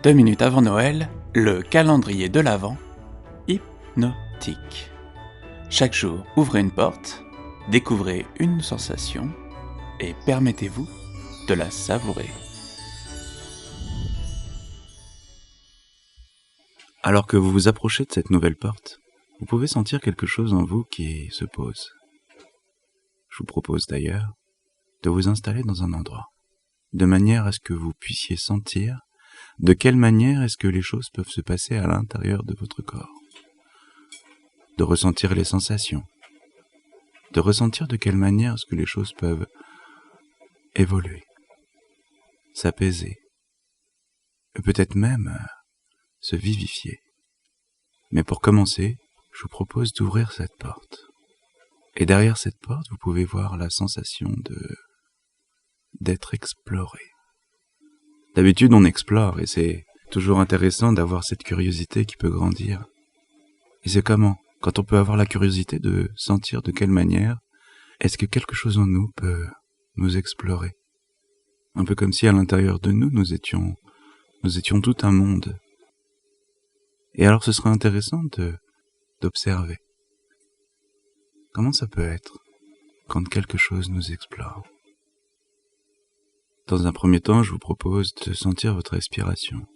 2 minutes avant Noël, le calendrier de l'Avent hypnotique. Chaque jour, ouvrez une porte, découvrez une sensation et permettez-vous de la savourer. Alors que vous vous approchez de cette nouvelle porte, vous pouvez sentir quelque chose en vous qui se pose. Je vous propose d'ailleurs de vous installer dans un endroit, de manière à ce que vous puissiez sentir de quelle manière est-ce que les choses peuvent se passer à l'intérieur de votre corps, de ressentir les sensations, de ressentir de quelle manière est-ce que les choses peuvent évoluer, s'apaiser, et peut-être même se vivifier. Mais pour commencer, je vous propose d'ouvrir cette porte. Et derrière cette porte, vous pouvez voir la sensation d'être exploré. D'habitude, on explore et c'est toujours intéressant d'avoir cette curiosité qui peut grandir. Et c'est comment, quand on peut avoir la curiosité de sentir de quelle manière est-ce que quelque chose en nous peut nous explorer. Un peu comme si à l'intérieur de nous, nous étions tout un monde. Et alors ce serait intéressant d'observer. Comment ça peut être quand quelque chose nous explore? Dans un premier temps, je vous propose de sentir votre respiration.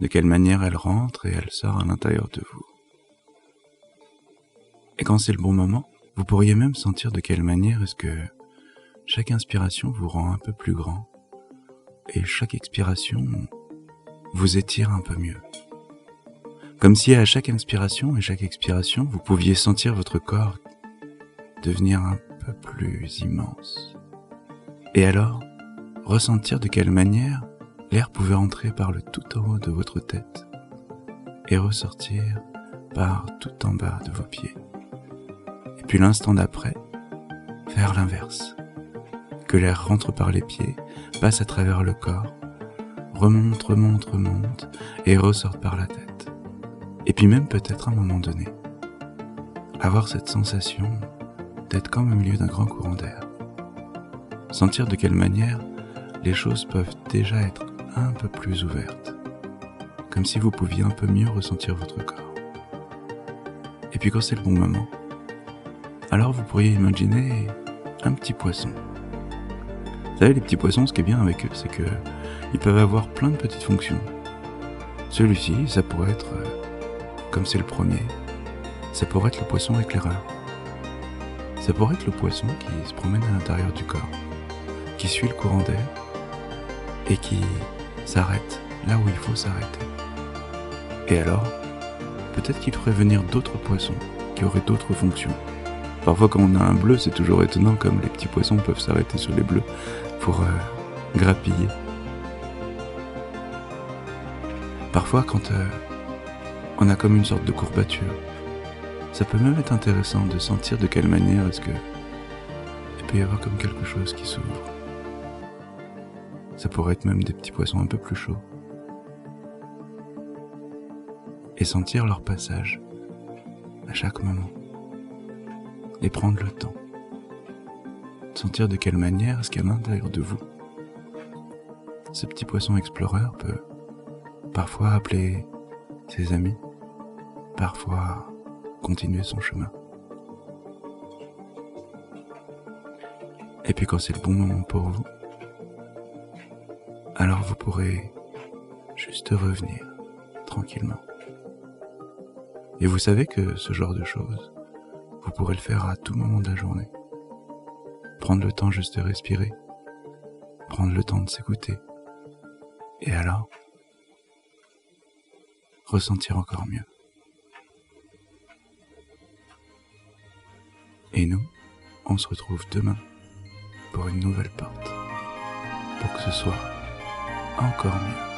De quelle manière elle rentre et elle sort à l'intérieur de vous. Et quand c'est le bon moment, vous pourriez même sentir de quelle manière est-ce que chaque inspiration vous rend un peu plus grand et chaque expiration vous étire un peu mieux. Comme si à chaque inspiration et chaque expiration, vous pouviez sentir votre corps devenir un peu plus immense. Et alors, ressentir de quelle manière l'air pouvait entrer par le tout en haut de votre tête et ressortir par tout en bas de vos pieds. Et puis l'instant d'après, faire l'inverse. Que l'air rentre par les pieds, passe à travers le corps, remonte et ressorte par la tête. Et puis même peut-être à un moment donné, avoir cette sensation d'être comme au milieu d'un grand courant d'air. Sentir de quelle manière les choses peuvent déjà être un peu plus ouvertes, comme si vous pouviez un peu mieux ressentir votre corps. Et puis quand c'est le bon moment, alors vous pourriez imaginer un petit poisson. Vous savez, les petits poissons, ce qui est bien avec eux, c'est que ils peuvent avoir plein de petites fonctions. Celui-ci, ça pourrait être, comme c'est le premier, ça pourrait être le poisson éclaireur. Ça pourrait être le poisson qui se promène à l'intérieur du corps, qui suit le courant d'air et qui s'arrête là où il faut s'arrêter. Et alors, peut-être qu'il ferait venir d'autres poissons qui auraient d'autres fonctions. Parfois quand on a un bleu, c'est toujours étonnant comme les petits poissons peuvent s'arrêter sur les bleus pour grappiller. Parfois quand on a comme une sorte de courbature, ça peut même être intéressant de sentir de quelle manière est-ce que il peut y avoir comme quelque chose qui s'ouvre. Ça pourrait être même des petits poissons un peu plus chauds. Et sentir leur passage à chaque moment. Et prendre le temps. Sentir de quelle manière est-ce qu'à l'intérieur de vous, ce petit poisson explorateur peut parfois appeler ses amis, parfois continuer son chemin. Et puis quand c'est le bon moment pour vous, alors vous pourrez juste revenir tranquillement. Et vous savez que ce genre de choses, vous pourrez le faire à tout moment de la journée. Prendre le temps juste de respirer, prendre le temps de s'écouter, et alors, ressentir encore mieux. Et nous, on se retrouve demain pour une nouvelle porte, pour que ce soit encore mieux.